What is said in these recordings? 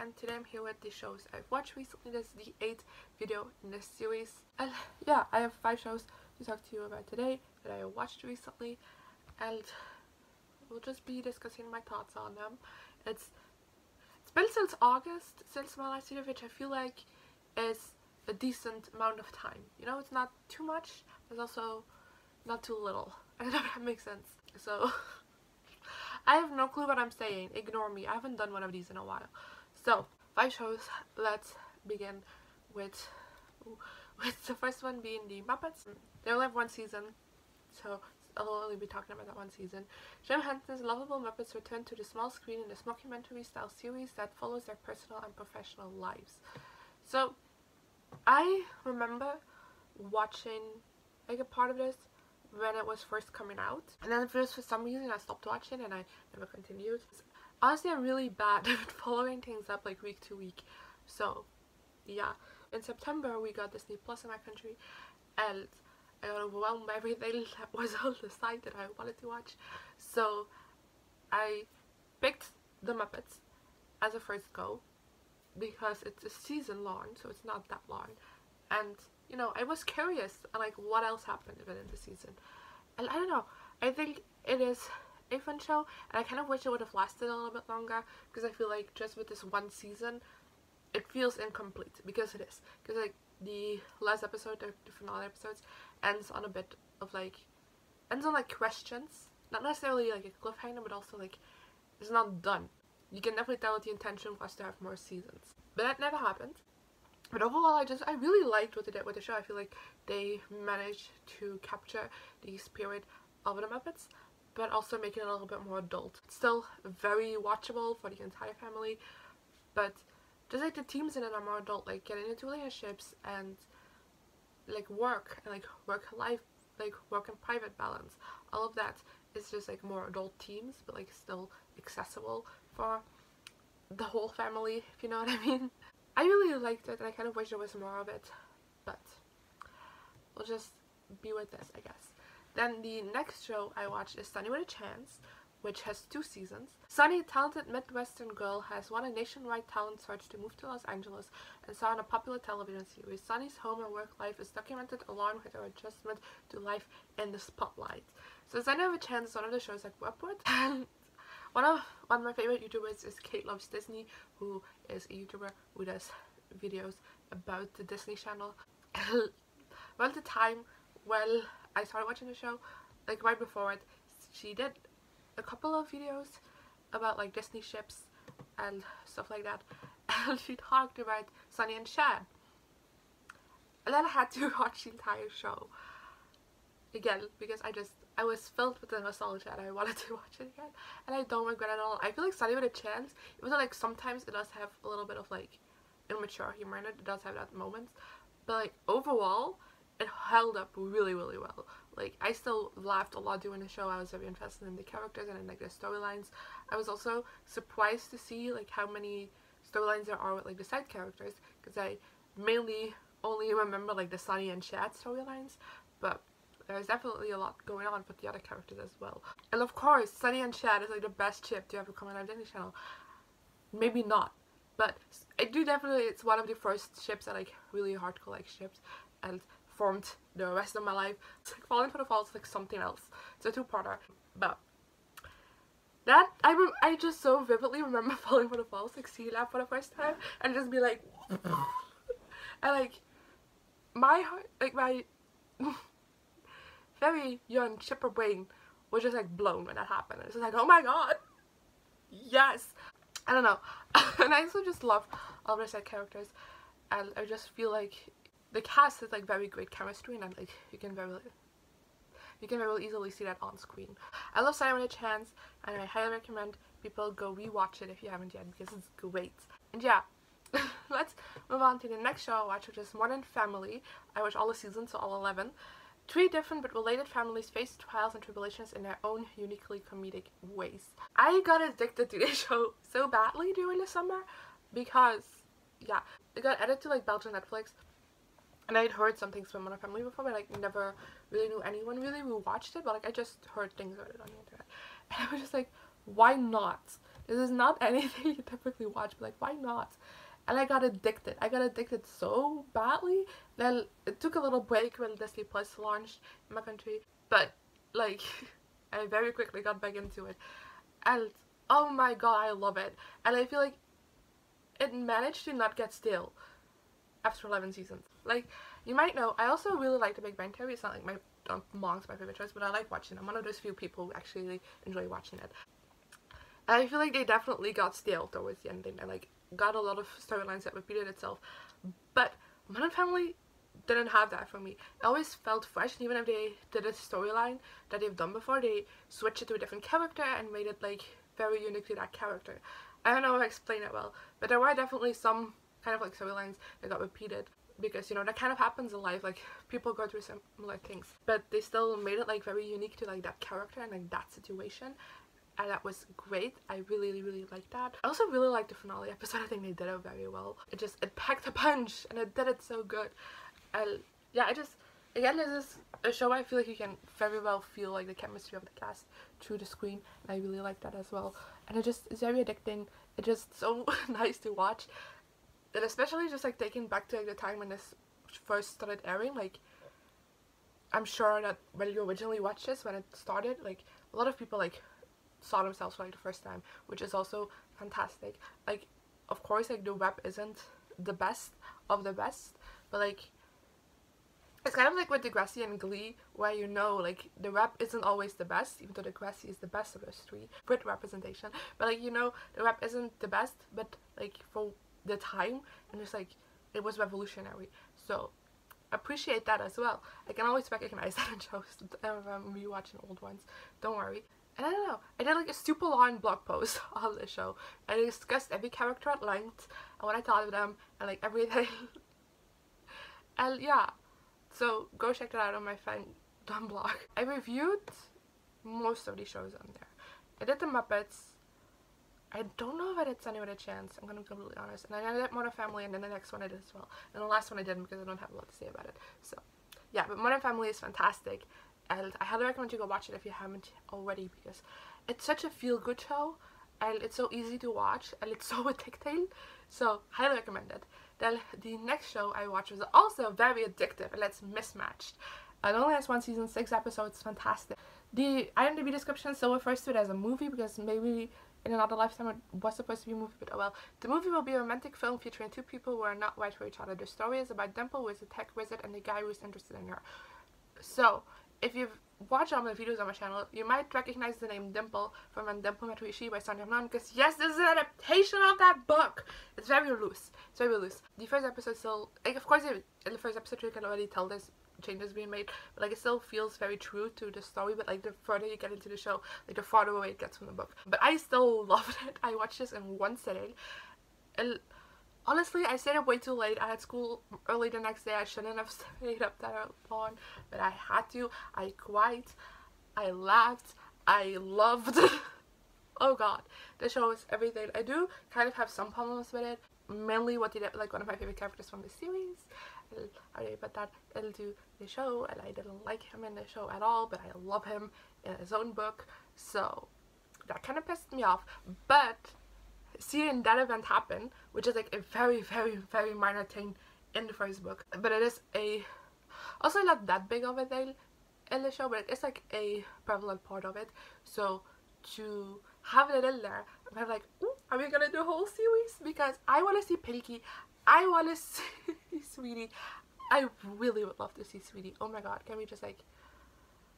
and today I'm here with the shows I've watched recently. This is the 8th video in this series, and yeah, I have 5 shows to talk to you about today that I watched recently, and we'll just be discussing my thoughts on them. It's been since August since my last video, which I feel like is a decent amount of time. You know, it's not too much, but it's also not too little. I don't know if that makes sense. So I have no clue what I'm saying. Ignore me. I haven't done one of these in a while. So 5 shows. Let's begin with the first one being the Muppets. They only have 1 season, so I'll only be talking about that 1 season. Jim Henson's lovable Muppets return to the small screen in this mockumentary-style series that follows their personal and professional lives. So I remember watching like a part of this when it was first coming out, and then for some reason I stopped watching and I never continued. Honestly, I'm really bad at following things up like week to week. So yeah, in September we got Disney Plus in my country, and I got overwhelmed by everything that was on the site that I wanted to watch. So I picked the Muppets as a first go because it's a season long, so it's not that long, and you know, I was curious and like what else happened within the season. And I don't know, I think it is a fun show, and I kind of wish it would have lasted a little bit longer, because I feel like just with this 1 season it feels incomplete, because it is. Because like the last episode, the finale episodes, ends on a bit of like, ends on like questions, not necessarily like a cliffhanger, but also like it's not done. You can definitely tell that the intention was to have more seasons, but that never happened. But overall, I really liked what they did with the show. I feel like they managed to capture the spirit of the Muppets, but also make it a little bit more adult. It's still very watchable for the entire family, but just like the themes in it are more adult, like getting into relationships and like work and like work-life, like work and private balance. All of that is just like more adult themes, but like still accessible for the whole family, if you know what I mean. I really liked it, and I kind of wish there was more of it, but we'll just be with this, I guess. Then the next show I watched is Sonny With A Chance, which has 2 seasons. Sonny, a talented Midwestern girl, has won a nationwide talent search to move to Los Angeles and star in a popular television series. Sonny's home and work life is documented along with her adjustment to life in the spotlight. So Sonny With A Chance is one of the shows I grew up with, and one of my favorite YouTubers is Kate Loves Disney, who is a YouTuber who does videos about the Disney Channel. Around the time when I started watching the show, like right before it, she did a couple of videos about like Disney ships and stuff like that, and she talked about Sonny and Chad. And then I had to watch the entire show again because I was filled with the nostalgia and I wanted to watch it again, and I don't regret it at all. I feel like Sonny With A Chance, even though like sometimes it does have a little bit of like immature humor in it, it does have that moments, but like overall it held up really well. Like I still laughed a lot during the show. I was very invested in the characters and in like the storylines. I was also surprised to see like how many storylines there are with like the side characters, because I mainly only remember like the Sonny and Chad storylines, but there's definitely a lot going on with the other characters as well. And of course, Sonny and Chad is like the best chip to ever come on our Disney Channel. Maybe not, but I do definitely, it's one of the first ships I like, really hardcore like ships, and formed the rest of my life. It's like Falling for the Falls is like something else. It's a 2-parter, but that, I just so vividly remember Falling for the Falls, like seeing that for the first time, and just be like, and like, my heart, like my very young chipper brain was just like blown when that happened. It's just like, oh my god, yes. I don't know. And I also just love all the side characters, and I just feel like the cast has like very great chemistry, and like you can very easily see that on screen. I love Sonny With A Chance, and I highly recommend people go rewatch it if you haven't yet, because it's great. And yeah, let's move on to the next show I watched, which is Modern Family. I watched all the seasons, so all 11. 3 different but related families face trials and tribulations in their own uniquely comedic ways. I got addicted to this show so badly during the summer because, yeah, it got added to like Belgium Netflix, and I'd heard some things from Modern Family before, but like never really knew anyone really who watched it, but like I just heard things about it on the internet. And I was just like, why not? This is not anything you typically watch, but like, why not? And I got addicted. I got addicted so badly that it took a little break when Disney Plus launched in my country, but like I very quickly got back into it, and oh my god, I love it. And I feel like it managed to not get stale after 11 seasons. Like, you might know, I also really like The Big Bang Theory. It's not like my amongst my favorite shows, but I like watching it. I'm one of those few people who actually enjoy watching it. And I feel like they definitely got stale towards the ending, and like got a lot of storylines that repeated itself. But Modern Family didn't have that for me. It always felt fresh, and even if they did a storyline that they've done before, they switched it to a different character and made it like very unique to that character. I don't know if I explain it well, but there were definitely some kind of like storylines that got repeated, because you know that kind of happens in life, like people go through similar things, but they still made it like very unique to like that character and like that situation. And that was great. I really liked that. I also really liked the finale episode. I think they did it very well. It packed a punch, and it did it so good. And yeah, again, this is a show I feel like you can very well feel like the chemistry of the cast through the screen, and I really like that as well. And it's very addicting. It's just so nice to watch. And especially just like taking back to like the time when this first started airing, like I'm sure that when you originally watched this, when it started, like a lot of people like saw themselves for like the first time, which is also fantastic. Like, of course, like the rep isn't the best of the best, but like it's kind of like with Degrassi and Glee, where you know like the rep isn't always the best, even though Degrassi is the best of those three with representation. But like, you know, the rep isn't the best, but like for the time, and it's like it was revolutionary. So appreciate that as well. I can always recognize that in shows whenever I'm rewatching old ones. Don't worry. And I don't know, I did like a super long blog post on the show. I discussed every character at length and what I thought of them and like everything. And yeah, so go check that out on my fandom blog. I reviewed most of these shows on there. I did the Muppets. I don't know if I did Sonny With A Chance, I'm gonna be completely honest. And I did Modern Family, and then the next one I did as well. And the last one I didn't because I don't have a lot to say about it. So yeah, but Modern Family is fantastic. And I highly recommend you go watch it if you haven't already, because it's such a feel-good show, and it's so easy to watch, and it's so addicting. So highly recommend it. Then the next show I watched was also very addictive, and that's Mismatched. It only has 1 season, 6 episodes, fantastic. The IMDb description still refers to it as a movie, because maybe in another lifetime it was supposed to be a movie, but oh well. The movie will be a romantic film featuring 2 people who are not right for each other. The story is about Dimple, who is a tech wizard, and the guy who is interested in her. So if you've watched all my videos on my channel, you might recognize the name Dimple from when Dimple Met Rishi by Sonny because yes, this is an adaptation of that book. It's very loose. It's very loose. The first episode still, like, of course in the first episode you can already tell there's changes being made, but like it still feels very true to the story, but like the further you get into the show, like the farther away it gets from the book. But I still loved it. I watched this in one sitting. And honestly, I stayed up way too late. I had school early the next day. I shouldn't have stayed up that long, but I had to. I cried. I laughed. I loved. Oh god, the show is everything. I do kind of have some problems with it. Mainly what they did, like one of my favorite characters from the series. I already put that into the show, and I didn't like him in the show at all, but I love him in his own book. So that kind of pissed me off. But seeing that event happen, which is like a very minor thing in the first book, but it is also not that big of a thing in the show, but it is like a prevalent part of it. So to have it in there, I'm kind of like, ooh, are we gonna do a whole series? Because I want to see Pinky, I want to see Sweetie. I really would love to see Sweetie. Oh my god, can we just like,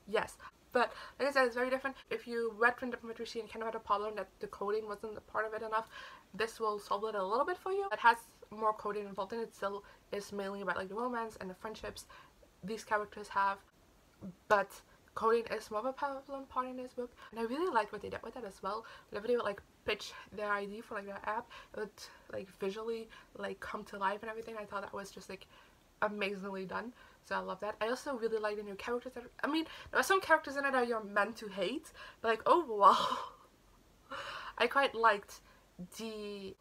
yes. But like I said, it's very different. If you read Dimple Met Rishi and kind of had a problem that the coding wasn't a part of it enough, this will solve it a little bit for you. It has more coding involved in it. Still is mainly about like the romance and the friendships these characters have, but coding is more of a prevalent part in this book. And I really liked what they did with that as well. Whenever they would like pitch their ID for like their app, it would like visually like come to life and everything. I thought that was just like amazingly done. So I love that. I also really like the new characters. I mean, there are some characters in it that you're meant to hate, but like overall, I quite liked the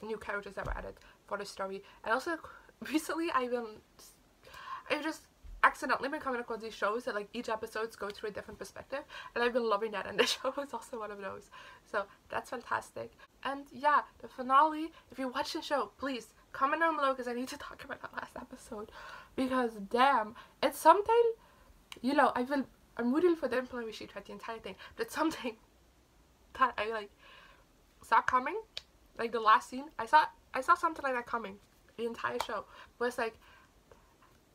new characters that were added for the story. And also recently I've just accidentally been coming across these shows that like each episodes go through a different perspective, and I've been loving that, and this show is also one of those. So that's fantastic. And yeah, the finale, if you watch the show, please comment down below because I need to talk about that last episode, because damn, it's something, you know, I'm rooting for them playing with she throughout the entire thing, but it's something that I like saw coming. Like the last scene, I saw something like that coming the entire show, but it's like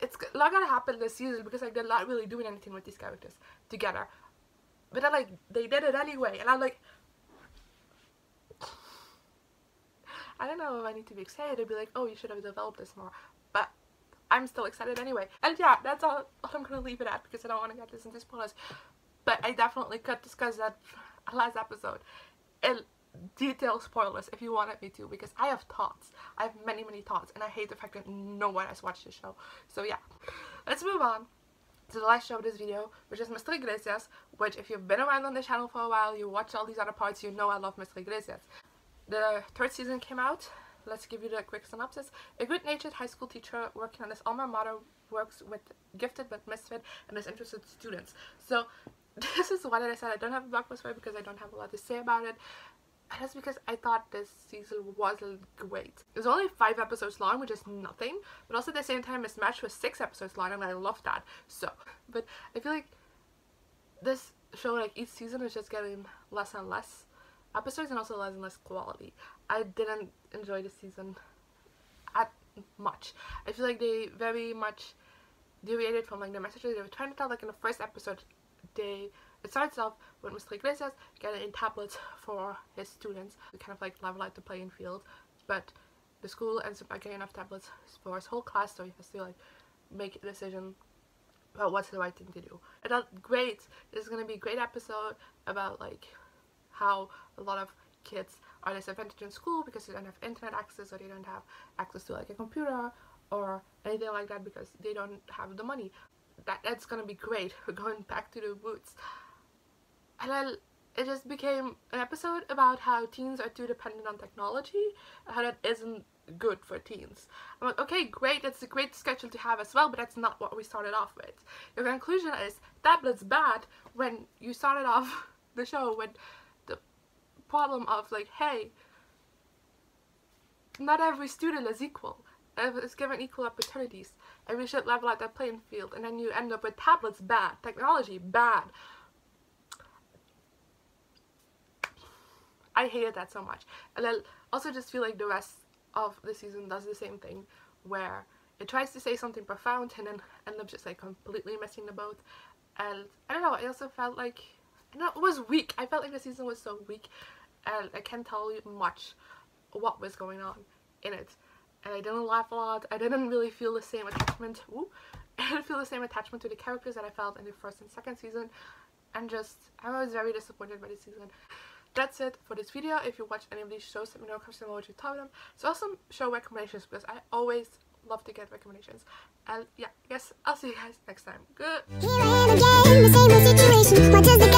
it's not gonna happen this season because like they're not really doing anything with these characters together, but then like they did it anyway, and I'm like, I don't know if I need to be excited or be like, oh, you should have developed this more, but I'm still excited anyway. And yeah, that's all I'm gonna leave it at because I don't want to get this into spoilers, but I definitely could discuss that last episode in detailed spoilers if you wanted me to, because I have thoughts. I have many thoughts, and I hate the fact that no one has watched this show. So yeah, let's move on to the last show of this video, which is Mr. Iglesias, which if you've been around on the channel for a while, you watch all these other parts, you know I love Mr. Iglesias. The third season came out. Let's give you the quick synopsis. A good-natured high school teacher working on his alma mater works with gifted but misfit and disinterested students. So this is why I said I don't have a blog post for it, because I don't have a lot to say about it. And that's because I thought this season wasn't great. It was only 5 episodes long, which is nothing, but also at the same time Mismatched was 6 episodes long, and I love that. So, but I feel like this show, like each season, is just getting less and less episodes and also less and less quality. I didn't enjoy this season at much. I feel like they very much deviated from like the messages they were trying to tell. Like in the first episode, it starts off with Mr. Iglesias getting tablets for his students to kind of like level out the playing field, but the school ends up getting enough tablets for his whole class, so he has to like make a decision about what's the right thing to do. I thought, great, this is going to be a great episode about like how a lot of kids are disadvantaged in school because they don't have internet access, or they don't have access to like a computer or anything like that because they don't have the money. That's gonna be great. We're going back to the roots. And then it just became an episode about how teens are too dependent on technology, and how that isn't good for teens. I'm like, okay, great, it's a great schedule to have as well, but that's not what we started off with. Your conclusion is tablets bad when you started off the show with the problem of like, hey, not every student is equal. Is given equal opportunities, and we should level out that playing field, and then you end up with tablets bad, technology bad. I hated that so much. And I also just feel like the rest of the season does the same thing, where it tries to say something profound and then ends up just like completely missing the boat. And I don't know, I also felt like, I don't know, it was weak. I felt like the season was so weak, and I can't tell you much what was going on in it. And I didn't laugh a lot. I didn't really feel the same attachment. I didn't feel the same attachment to the characters that I felt in the first and second season. And just, I was very disappointed by this season. That's it for this video. If you watch any of these shows, let me know in the comments below what you thought of them. So also show recommendations, because I always love to get recommendations. And yeah, I guess I'll see you guys next time. Good. Here I am again, the same old situation. What does the